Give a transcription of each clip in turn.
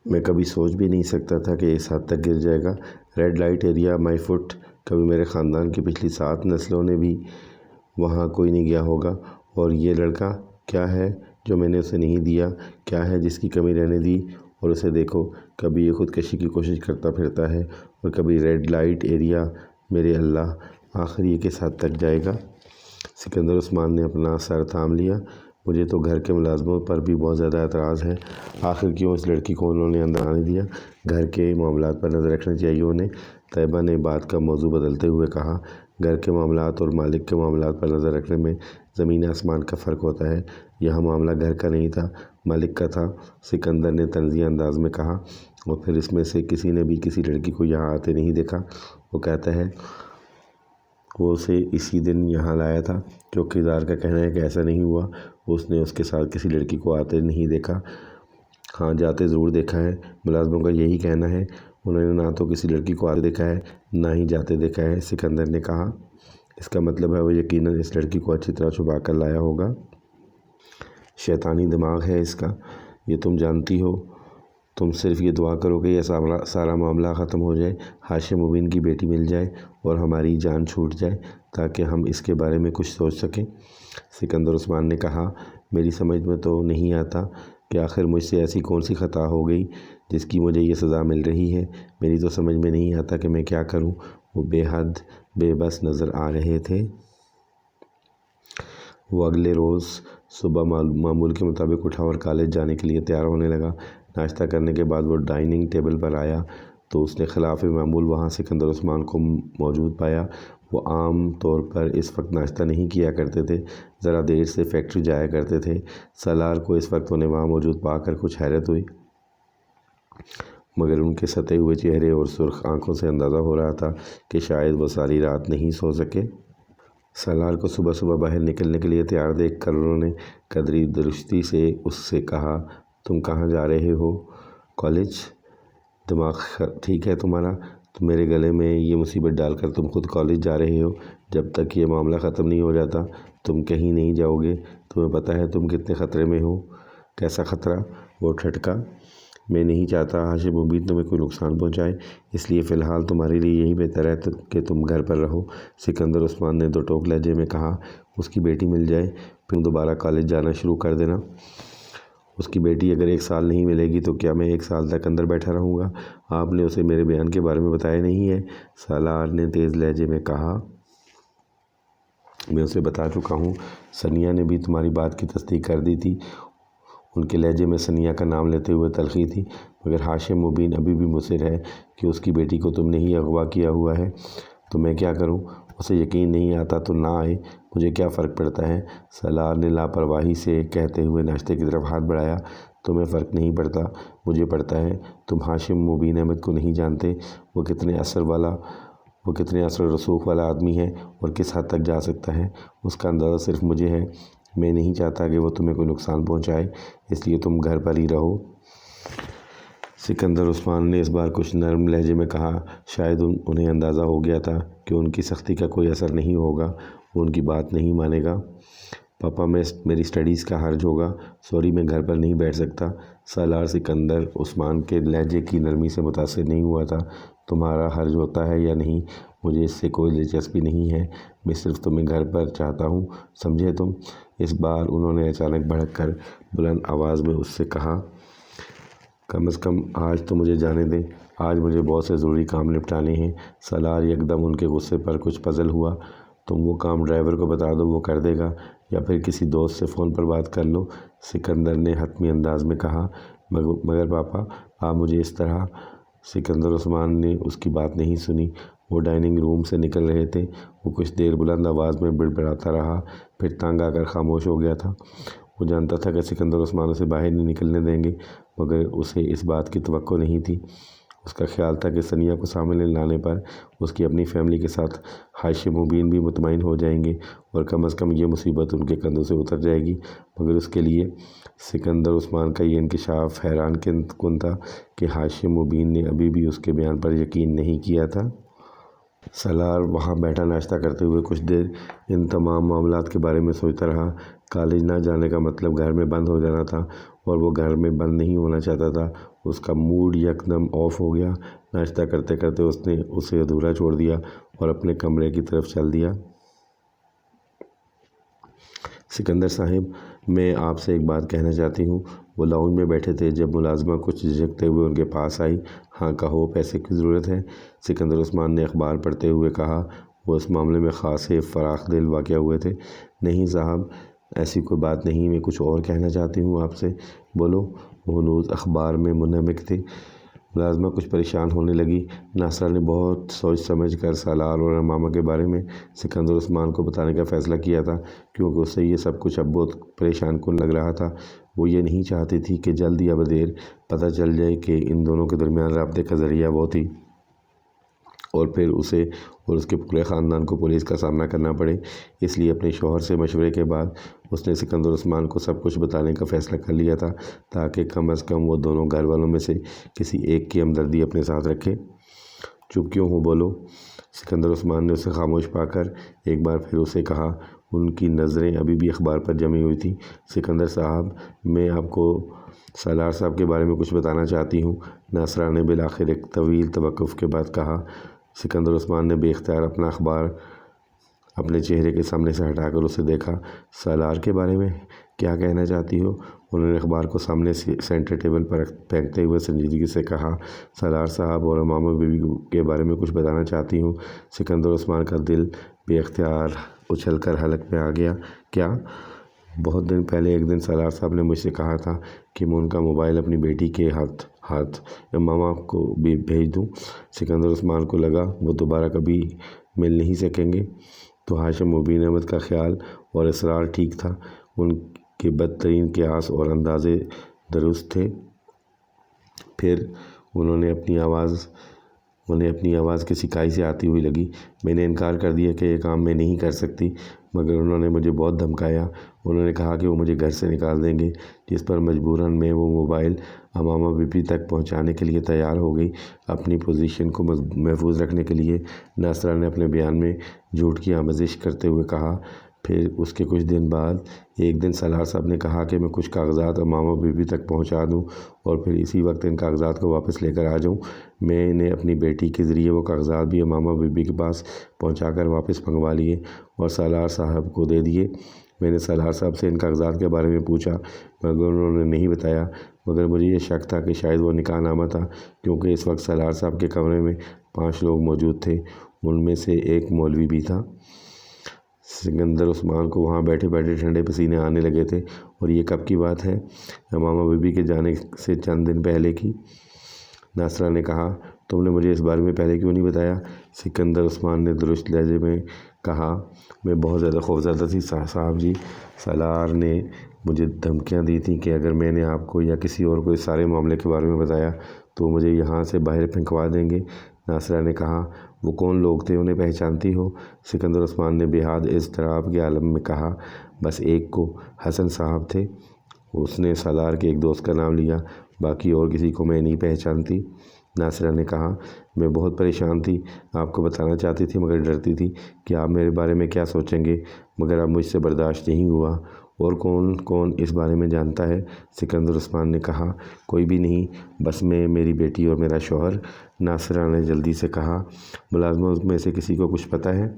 میں کبھی سوچ بھی نہیں سکتا تھا کہ اس حد تک گر جائے گا۔ ریڈ لائٹ ایریا مائی فٹ، کبھی میرے خاندان کی پچھلی 7 نسلوں نے بھی وہاں کوئی نہیں گیا ہوگا۔ اور یہ لڑکا کیا ہے جو میں نے اسے نہیں دیا، کیا ہے جس کی کمی رہنے دی؟ اور اسے دیکھو، کبھی یہ خودکشی کی کوشش کرتا پھرتا ہے اور کبھی ریڈ لائٹ ایریا۔ میرے اللہ، آخر یہ کس حد تک جائے گا؟ سکندر عثمان نے اپنا سر تھام لیا۔ مجھے تو گھر کے ملازموں پر بھی بہت زیادہ اعتراض ہے۔ آخر کیوں اس لڑکی کو انہوں نے اندر آنے دیا؟ گھر کے معاملات پر نظر رکھنا چاہیے انہیں۔ طیبہ نے بات کا موضوع بدلتے ہوئے کہا، گھر کے معاملات اور مالک کے معاملات پر نظر رکھنے میں زمین آسمان کا فرق ہوتا ہے۔ یہاں معاملہ گھر کا نہیں تھا، مالک کا تھا، سکندر نے طنزیہ انداز میں کہا۔ اور پھر اس میں سے کسی نے بھی کسی لڑکی کو یہاں آتے نہیں دیکھا۔ وہ کہتا ہے وہ اسے اسی دن یہاں لایا تھا۔ چوکیدار کا کہنا ہے کہ ایسا نہیں ہوا، اس نے اس کے ساتھ کسی لڑکی کو آتے نہیں دیکھا۔ ہاں، جاتے ضرور دیکھا ہے، ملازموں کا یہی کہنا ہے۔ انہوں نے نہ تو کسی لڑکی کو آتے دیکھا ہے، نہ ہی جاتے دیکھا ہے، سکندر نے کہا۔ اس کا مطلب ہے وہ یقیناً اس لڑکی کو اچھی طرح چھپا کر لایا ہوگا۔ شیطانی دماغ ہے اس کا، یہ تم جانتی ہو۔ تم صرف یہ دعا کرو کہ یہ سارا معاملہ ختم ہو جائے، ہاشم مبین کی بیٹی مل جائے اور ہماری جان چھوٹ جائے تاکہ ہم اس کے بارے میں کچھ سوچ سکیں۔ سکندر عثمان نے کہا، میری سمجھ میں تو نہیں آتا کہ آخر مجھ سے ایسی کون سی خطا ہو گئی جس کی مجھے یہ سزا مل رہی ہے۔ میری تو سمجھ میں نہیں آتا کہ میں کیا کروں۔ وہ بے حد بے بس نظر آ رہے تھے۔ وہ اگلے روز صبح معمول کے مطابق اٹھا اور کالج جانے کے لیے تیار ہونے لگا۔ ناشتہ کرنے کے بعد وہ ڈائننگ ٹیبل پر آیا تو اس نے خلاف معمول وہاں سکندر عثمان کو موجود پایا۔ وہ عام طور پر اس وقت ناشتہ نہیں کیا کرتے تھے، ذرا دیر سے فیکٹری جایا کرتے تھے۔ سالار کو اس وقت انہیں وہاں موجود پا کر کچھ حیرت ہوئی، مگر ان کے ستے ہوئے چہرے اور سرخ آنکھوں سے اندازہ ہو رہا تھا کہ شاید وہ ساری رات نہیں سو سکے۔ سالار کو صبح صبح باہر نکلنے کے لیے تیار دیکھ کر انہوں نے قدری درستی سے اس سے کہا، تم کہاں جا رہے ہو؟ کالج۔ دماغ ٹھیک ہے تمہارا؟ تم میرے گلے میں یہ مصیبت ڈال کر تم خود کالج جا رہے ہو؟ جب تک یہ معاملہ ختم نہیں ہو جاتا تم کہیں نہیں جاؤ گے۔ تمہیں پتہ ہے تم کتنے خطرے میں ہو؟ کیسا خطرہ؟ وہ ٹھٹکا۔ میں نہیں چاہتا ہاشم مبین تمہیں کوئی نقصان پہنچائے، اس لیے فی الحال تمہارے لیے یہی بہتر ہے کہ تم گھر پر رہو۔ سکندر عثمان نے دو ٹوک لہجے میں کہا، اس کی بیٹی مل جائے پھر دوبارہ کالج جانا شروع کر دینا۔ اس کی بیٹی اگر 1 سال نہیں ملے گی تو کیا میں 1 سال تک اندر بیٹھا رہوں گا؟ آپ نے اسے میرے بیان کے بارے میں بتایا نہیں ہے؟ سالار نے تیز لہجے میں کہا۔ میں اسے بتا چکا ہوں، ثنیا نے بھی تمہاری بات کی تصدیق کر دی تھی۔ ان کے لہجے میں ثنیا کا نام لیتے ہوئے تلخی تھی۔ مگر ہاشم مبین ابھی بھی مصر ہے کہ اس کی بیٹی کو تم نے ہی اغوا کیا ہوا ہے۔ تو میں کیا کروں؟ اسے یقین نہیں آتا تو نہ آئے، مجھے کیا فرق پڑتا ہے؟ سالار نے لاپرواہی سے کہتے ہوئے ناشتے کی طرف ہاتھ بڑھایا۔ تمہیں فرق نہیں پڑتا، مجھے پڑتا ہے۔ تم ہاشم مبین احمد کو نہیں جانتے، وہ کتنے اثر و رسوخ والا آدمی ہے اور کس حد تک جا سکتا ہے، اس کا اندازہ صرف مجھے ہے۔ میں نہیں چاہتا کہ وہ تمہیں کوئی نقصان پہنچائے، اس لیے تم گھر پر ہی رہو۔ سکندر عثمان نے اس بار کچھ نرم لہجے میں کہا۔ شاید انہیں اندازہ ہو گیا تھا کہ ان کی سختی کا کوئی اثر نہیں ہوگا، وہ ان کی بات نہیں مانے گا۔ پاپا، میری اسٹڈیز کا حرج ہوگا، سوری میں گھر پر نہیں بیٹھ سکتا۔ سالار سکندر عثمان کے لہجے کی نرمی سے متاثر نہیں ہوا تھا۔ تمہارا حرج ہوتا ہے یا نہیں مجھے اس سے کوئی دلچسپی نہیں ہے، میں صرف تمہیں گھر پر چاہتا ہوں، سمجھے تم؟ اس بار انہوں نے اچانک بھڑک کر بلند آواز میں اس سے کہا، کم از کم آج تو مجھے جانے دیں، آج مجھے بہت سے ضروری کام نپٹانے ہیں۔ سالار یکدم ان کے غصے پر کچھ پزل ہوا۔ تم وہ کام ڈرائیور کو بتا دو، وہ کر دے گا، یا پھر کسی دوست سے فون پر بات کر لو، سکندر نے حتمی انداز میں کہا۔ مگر پاپا، آپ مجھے اس طرح۔ سکندر عثمان نے اس کی بات نہیں سنی۔ وہ ڈائننگ روم سے نکل رہے تھے۔ وہ کچھ دیر بلند آواز میں بڑبڑاتا رہا، پھر تنگ آ کر خاموش ہو گیا تھا۔ وہ جانتا تھا کہ سکندر عثمان اسے باہر نہیں نکلنے دیں گے، مگر اسے اس بات کی توقع نہیں تھی۔ اس کا خیال تھا کہ ثنیا کو سامنے لانے پر اس کی اپنی فیملی کے ساتھ ہاشم مبین بھی مطمئن ہو جائیں گے اور کم از کم یہ مصیبت ان کے کندھوں سے اتر جائے گی۔ مگر اس کے لیے سکندر عثمان کا یہ انکشاف حیران کن تھا کہ ہاشم مبین نے ابھی بھی اس کے بیان پر یقین نہیں کیا تھا۔ سالار وہاں بیٹھا ناشتہ کرتے ہوئے کچھ دیر ان تمام معاملات کے بارے میں سوچتا رہا۔ کالج نہ جانے کا مطلب گھر میں بند ہو جانا تھا، اور وہ گھر میں بند نہیں ہونا چاہتا تھا۔ اس کا موڈ یکدم آف ہو گیا۔ ناشتہ کرتے کرتے اس نے اسے ادھورا چھوڑ دیا اور اپنے کمرے کی طرف چل دیا۔ سکندر صاحب، میں آپ سے ایک بات کہنا چاہتی ہوں۔ وہ لاؤنج میں بیٹھے تھے جب ملازمہ کچھ جھجکتے ہوئے ان کے پاس آئی۔ ہاں کہو، پیسے کی ضرورت ہے؟ سکندر عثمان نے اخبار پڑھتے ہوئے کہا۔ وہ اس معاملے میں خاصے فراخ دل واقع ہوئے تھے۔ نہیں صاحب، ایسی کوئی بات نہیں، میں کچھ اور کہنا چاہتی ہوں آپ سے۔ بولو۔ وہ ہنوز اخبار میں منہمک تھے۔ ملازمہ کچھ پریشان ہونے لگی۔ ناصرہ نے بہت سوچ سمجھ کر سالار اور امامہ کے بارے میں سکندر عثمان کو بتانے کا فیصلہ کیا تھا، کیونکہ اسے یہ سب کچھ اب بہت پریشان کن لگ رہا تھا۔ وہ یہ نہیں چاہتی تھی کہ جلد یا بدیر پتہ چل جائے کہ ان دونوں کے درمیان رابطے کا ذریعہ وہ تھی، اور پھر اسے اور اس کے پورے خاندان کو پولیس کا سامنا کرنا پڑے۔ اس لیے اپنے شوہر سے مشورے کے بعد اس نے سکندر عثمان کو سب کچھ بتانے کا فیصلہ کر لیا تھا، تاکہ کم از کم وہ دونوں گھر والوں میں سے کسی ایک کی ہمدردی اپنے ساتھ رکھے۔ چپ کیوں ہو، بولو؟ سکندر عثمان نے اسے خاموش پا کر ایک بار پھر اسے کہا۔ ان کی نظریں ابھی بھی اخبار پر جمی ہوئی تھیں۔ سکندر صاحب، میں آپ کو سالار صاحب کے بارے میں کچھ بتانا چاہتی ہوں، ناصرہ نے بالآخر ایک طویل توقف کے بعد کہا۔ سکندر عثمان نے بے اختیار اپنا اخبار اپنے چہرے کے سامنے سے ہٹا کر اسے دیکھا۔ سالار کے بارے میں کیا کہنا چاہتی ہو؟ انہوں نے اخبار کو سامنے سینٹر ٹیبل پر پھینکتے ہوئے سنجیدگی سے کہا۔ سالار صاحب اور امامہ بیوی کے بارے میں کچھ بتانا چاہتی ہوں۔ سکندر عثمان کا دل بے اختیار اچھل کر حلق میں آ گیا۔ کیا؟ بہت دن پہلے ایک دن سالار صاحب نے مجھ سے کہا تھا کہ میں ان کا موبائل اپنی بیٹی کے ہاتھ امامہ کو بھی بھیج دوں۔ سکندر عثمان کو لگا وہ دوبارہ کبھی مل نہیں سکیں گے، تو ہاشم مبین احمد کا خیال اور اصرار ٹھیک تھا۔ ان کے بدترین قیاس اور اندازے درست تھے۔ پھر انہیں اپنی آواز کسی کائی سے آتی ہوئی لگی۔ میں نے انکار کر دیا کہ یہ کام میں نہیں کر سکتی، مگر انہوں نے مجھے بہت دھمکایا۔ انہوں نے کہا کہ وہ مجھے گھر سے نکال دیں گے، جس پر مجبوراً میں وہ موبائل امامہ بیوی تک پہنچانے کے لیے تیار ہو گئی۔ اپنی پوزیشن کو محفوظ رکھنے کے لیے ناصرہ نے اپنے بیان میں جھوٹ کی آمیزش کرتے ہوئے کہا۔ پھر اس کے کچھ دن بعد ایک دن سالار صاحب نے کہا کہ میں کچھ کاغذات امامہ بیوی تک پہنچا دوں، اور پھر اسی وقت ان کاغذات کو واپس لے کر آ جاؤں۔ میں نے اپنی بیٹی کے ذریعے وہ کاغذات بھی امامہ بیوی کے پاس پہنچا کر واپس منگوا لیے اور سالار صاحب کو دے دیے۔ میں نے سالار صاحب سے ان کاغذات کے بارے میں پوچھا، مگر انہوں نے نہیں بتایا، مگر مجھے یہ شک تھا کہ شاید وہ نکاح نامہ تھا، کیونکہ اس وقت سالار صاحب کے کمرے میں 5 لوگ موجود تھے، ان میں سے ایک مولوی بھی تھا۔ سکندر عثمان کو وہاں بیٹھے بیٹھے ٹھنڈے پسینے آنے لگے تھے۔ اور یہ کب کی بات ہے؟ امامہ بیوی کے جانے سے چند دن پہلے کی، ناصرہ نے کہا۔ تم نے مجھے اس بارے میں پہلے کیوں نہیں بتایا؟ سکندر عثمان نے درست لہجے میں کہا۔ میں بہت زیادہ خوفزدہ تھی صاحب جی۔ سالار نے مجھے دھمکیاں دی تھیں کہ اگر میں نے آپ کو یا کسی اور کو اس سارے معاملے کے بارے میں بتایا تو وہ مجھے یہاں سے باہر پھینکوا دیں گے۔ ناصرہ نے کہا۔ وہ کون لوگ تھے؟ انہیں پہچانتی ہو؟ سکندر عثمان نے بے حد اضطراب کے عالم میں کہا۔ بس ایک کو، حسن صاحب تھے۔ اس نے سالار کے ایک دوست کا نام لیا۔ باقی اور کسی کو میں نہیں پہچانتی۔ ناصرہ نے کہا۔ میں بہت پریشان تھی، آپ کو بتانا چاہتی تھی مگر ڈرتی تھی کہ آپ میرے بارے میں کیا سوچیں گے، مگر اب مجھ سے برداشت نہیں ہوا۔ اور کون اس بارے میں جانتا ہے؟ سکندر عثمان نے کہا۔ کوئی بھی نہیں، بس میں، میری بیٹی اور میرا شوہر، ناصرہ نے جلدی سے کہا۔ ملازموں میں سے کسی کو کچھ پتہ ہے؟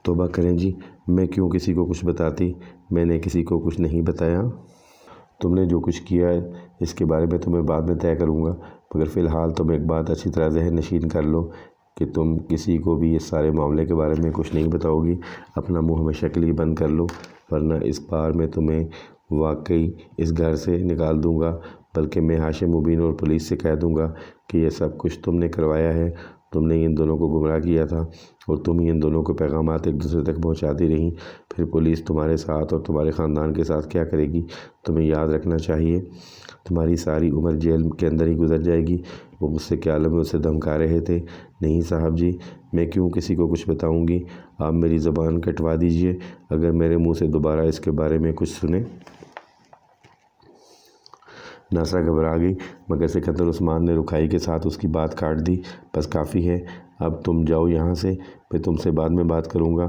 توبہ کریں جی، میں کیوں کسی کو کچھ بتاتی؟ میں نے کسی کو کچھ نہیں بتایا۔ تم نے جو کچھ کیا ہے اس کے بارے میں تمہیں بعد میں طے کروں گا، مگر فی الحال تم ایک بات اچھی طرح ذہن نشین کر لو کہ تم کسی کو بھی اس سارے معاملے کے بارے میں کچھ نہیں بتاؤ گی۔ اپنا منہ ہمیشہ کے لیے بند کر لو، ورنہ اس بار میں تمہیں واقعی اس گھر سے نکال دوں گا، بلکہ میں ہاشم مبین اور پولیس سے کہہ دوں گا کہ یہ سب کچھ تم نے کروایا ہے۔ تم نے ان دونوں کو گمراہ کیا تھا، اور تم ہی ان دونوں کو پیغامات ایک دوسرے تک پہنچاتی رہیں۔ پھر پولیس تمہارے ساتھ اور تمہارے خاندان کے ساتھ کیا کرے گی؟ تمہیں یاد رکھنا چاہیے، تمہاری ساری عمر جیل کے اندر ہی گزر جائے گی۔ وہ غصے کے عالم میں اسے دھمکا رہے تھے۔ نہیں صاحب جی، میں کیوں کسی کو کچھ بتاؤں گی؟ آپ میری زبان کٹوا دیجئے، اگر میرے منہ سے دوبارہ اس کے بارے میں کچھ سنیں۔ ناصرہ گھبرا گئی، مگر سکندر عثمان نے رکھائی کے ساتھ اس کی بات کاٹ دی۔ بس کافی ہے، اب تم جاؤ یہاں سے، میں تم سے بعد میں بات کروں گا۔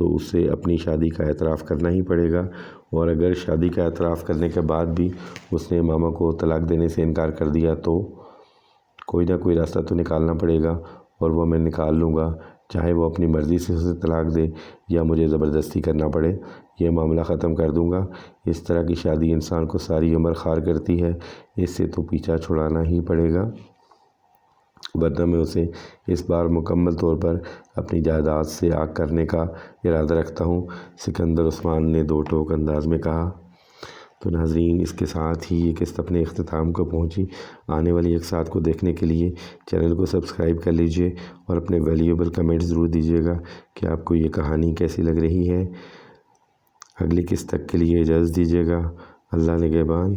تو اسے اپنی شادی کا اعتراف کرنا ہی پڑے گا، اور اگر شادی کا اعتراف کرنے کے بعد بھی اس نے ماما کو طلاق دینے سے انکار کر دیا تو کوئی نہ کوئی راستہ تو نکالنا پڑے گا، اور وہ میں نکال لوں گا، چاہے وہ اپنی مرضی سے اسے طلاق دے یا مجھے زبردستی کرنا پڑے، یہ معاملہ ختم کر دوں گا۔ اس طرح کی شادی انسان کو ساری عمر خار کرتی ہے، اس سے تو پیچھا چھڑانا ہی پڑے گا، ورنہ میں اسے اس بار مکمل طور پر اپنی جائیداد سے آگ کرنے کا ارادہ رکھتا ہوں، سکندر عثمان نے دو ٹوک انداز میں کہا۔ تو ناظرین، اس کے ساتھ ہی یہ قسط اپنے اختتام کو پہنچی۔ آنے والی اقساط کو دیکھنے کے لیے چینل کو سبسکرائب کر لیجئے اور اپنے ویلیوبل کمنٹ ضرور دیجیے گا کہ آپ کو یہ کہانی کیسی لگ رہی ہے۔ اگلی قسط تک کے لیے اجازت دیجیے گا۔ اللہ نگہبان۔